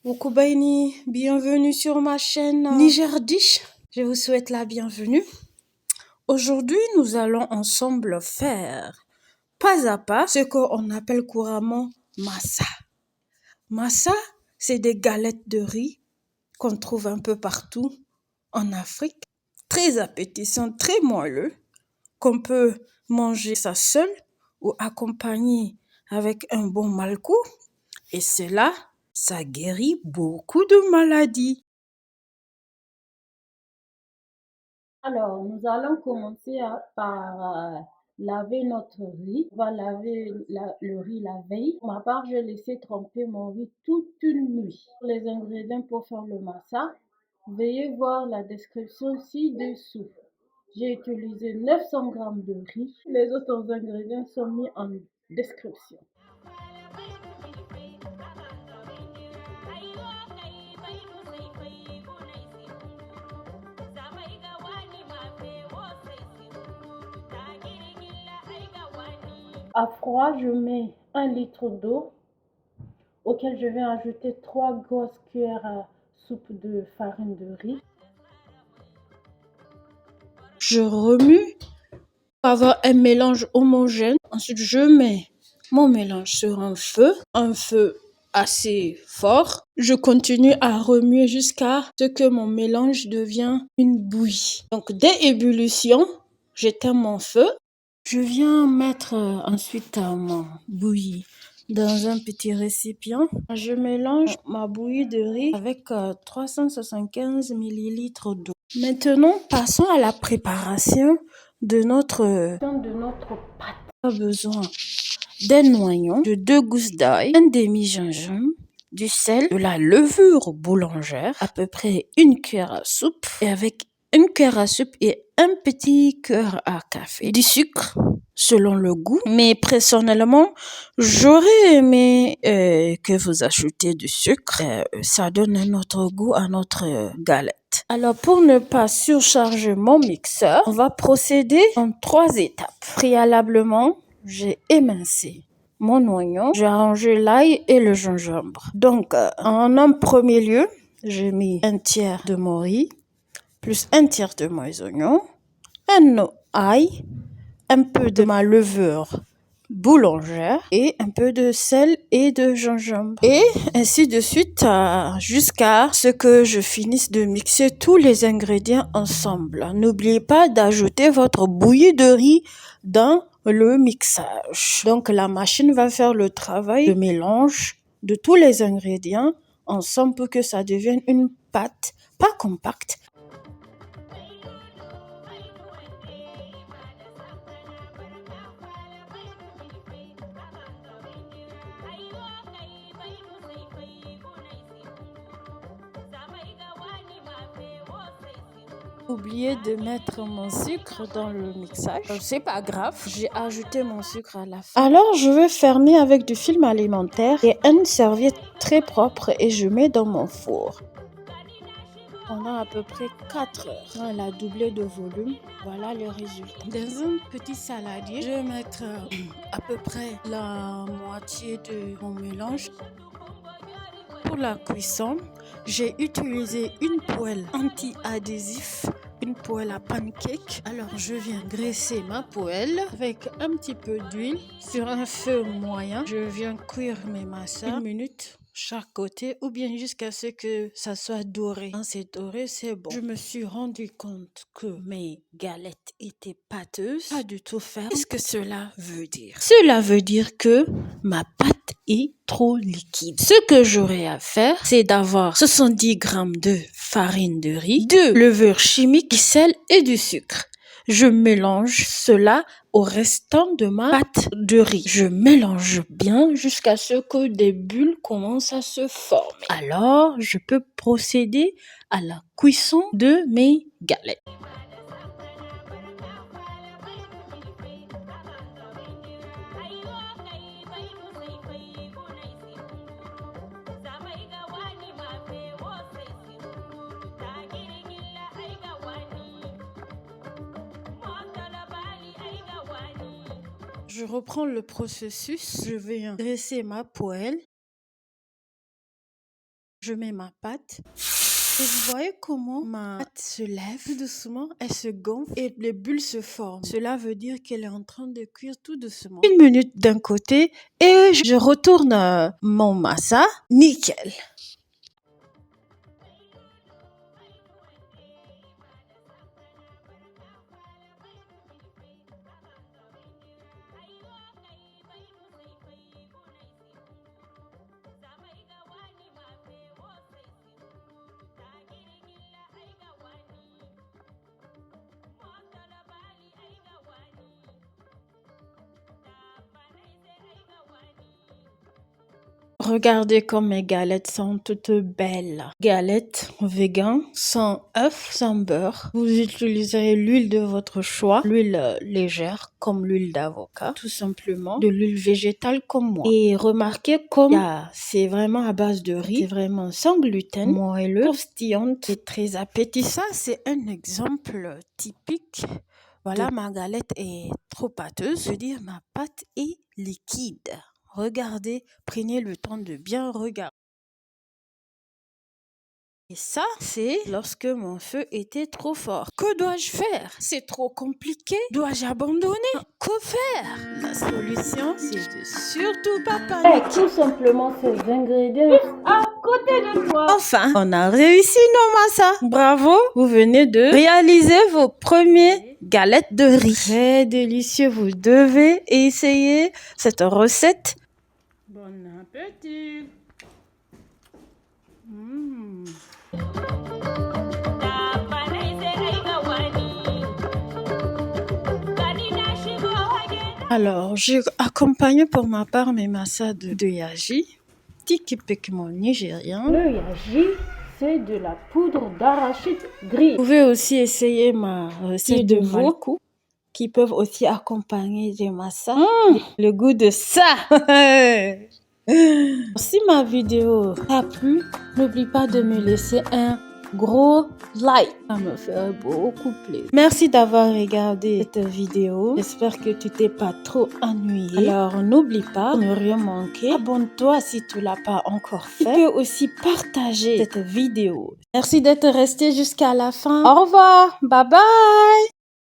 Ukubaini, bienvenue sur ma chaîne Niger Dish. Je vous souhaite la bienvenue. Aujourd'hui, nous allons ensemble faire pas à pas ce qu'on appelle couramment massa. Massa, c'est des galettes de riz qu'on trouve un peu partout en Afrique. Très appétissant, très moelleux, qu'on peut manger ça seul ou accompagné avec un bon malkou. Et cela, ça guérit beaucoup de maladies. Alors, nous allons commencer par laver notre riz. On va laver le riz la veille. Pour ma part, j'ai laissé tremper mon riz toute une nuit. Les ingrédients pour faire le massa, veuillez voir la description ci-dessous. J'ai utilisé 900 g de riz. Les autres ingrédients sont mis en description. À froid, je mets 1 litre d'eau auquel je vais ajouter 3 grosses cuillères à soupe de farine de riz. Je remue pour avoir un mélange homogène. Ensuite, je mets mon mélange sur un feu assez fort. Je continue à remuer jusqu'à ce que mon mélange devienne une bouillie. Donc, dès ébullition, j'éteins mon feu. Je viens mettre ensuite mon bouillie dans un petit récipient. Je mélange ma bouillie de riz avec 375 ml d'eau. Maintenant, passons à la préparation de notre pâte. On a besoin d'un oignon, de 2 gousses d'ail, un demi-gingembre, du sel, de la levure boulangère, à peu près 1 cuillère à soupe, et avec 1 cuillère à soupe et un petit cœur à café, du sucre selon le goût. Mais personnellement, j'aurais aimé que vous ajoutiez du sucre. Ça donne un autre goût à notre galette. Alors, pour ne pas surcharger mon mixeur, on va procéder en 3 étapes. Préalablement, j'ai émincé mon oignon, j'ai arrangé l'ail et le gingembre. Donc, en un premier lieu, j'ai mis 1/3 de mon riz, plus 1/3 de mes oignons, un ail, un peu de ma levure boulangère et un peu de sel et de gingembre. Et ainsi de suite jusqu'à ce que je finisse de mixer tous les ingrédients ensemble. N'oubliez pas d'ajouter votre bouillie de riz dans le mixage. Donc la machine va faire le travail de mélange de tous les ingrédients ensemble pour que ça devienne une pâte pas compacte. Oublié de mettre mon sucre dans le mixage. C'est pas grave, j'ai ajouté mon sucre à la fin. Alors, je vais fermer avec du film alimentaire et une serviette très propre et je mets dans mon four. Pendant à peu près 4 heures. Quand elle a doublé de volume, voilà le résultat. Dans un petit saladier, je vais mettre à peu près la moitié de mon mélange. Pour la cuisson, j'ai utilisé une poêle anti-adhésif, une poêle à pancake. Alors je viens graisser ma poêle avec un petit peu d'huile sur un feu moyen. Je viens cuire mes massas 1 minute chaque côté ou bien jusqu'à ce que ça soit doré. Quand c'est doré, c'est bon. Je me suis rendu compte que mes galettes étaient pâteuses, pas du tout fermes. Qu'est-ce que cela veut dire? Cela veut dire que ma pâte est trop liquide. Ce que j'aurais à faire, c'est d'avoir 70 g de farine de riz, de levure chimique, du sel et du sucre. Je mélange cela au restant de ma pâte de riz. Je mélange bien jusqu'à ce que des bulles commencent à se former. Alors, je peux procéder à la cuisson de mes galettes. Je reprends le processus. Je vais graisser ma poêle. Je mets ma pâte. Et vous voyez comment ma pâte se lève tout doucement, elle se gonfle et les bulles se forment. Cela veut dire qu'elle est en train de cuire tout doucement. 1 minute d'un côté et je retourne mon massa. Nickel. Regardez comme mes galettes sont toutes belles. Galettes vegan, sans œufs, sans beurre. Vous utiliserez l'huile de votre choix, l'huile légère comme l'huile d'avocat, tout simplement, de l'huile végétale comme moi. Et remarquez comme c'est vraiment à base de riz, c'est vraiment sans gluten, moelleux, croustillante et très appétissant. Ça, c'est un exemple typique. Voilà, ma galette est trop pâteuse, je veux dire ma pâte est liquide. Regardez, prenez le temps de bien regarder. Et ça, c'est lorsque mon feu était trop fort. Que dois-je faire? C'est trop compliqué. Dois-je abandonner? Que faire? La solution, c'est de surtout pas paniquer. Tout simplement ces ingrédients à côté de toi. Enfin, on a réussi nos massas. Bravo, vous venez de réaliser vos premières galettes de riz. Très délicieux, vous devez essayer cette recette. Bon appétit. Alors, j'ai accompagné pour ma part mes massas de yaji, tiki pekmon nigérien. Le yaji, c'est de la poudre d'arachide gris. Vous pouvez aussi essayer ma recette de malkou, qui peuvent aussi accompagner des massas. Le goût de ça. Si ma vidéo t'a plu, n'oublie pas de me laisser un gros like. Ça me fait beaucoup plaisir. Merci d'avoir regardé cette vidéo. J'espère que tu t'es pas trop ennuyé. Alors n'oublie pas de ne rien manquer. Abonne-toi si tu l'as pas encore fait. Tu peux aussi partager cette vidéo. Merci d'être resté jusqu'à la fin. Au revoir. Bye bye.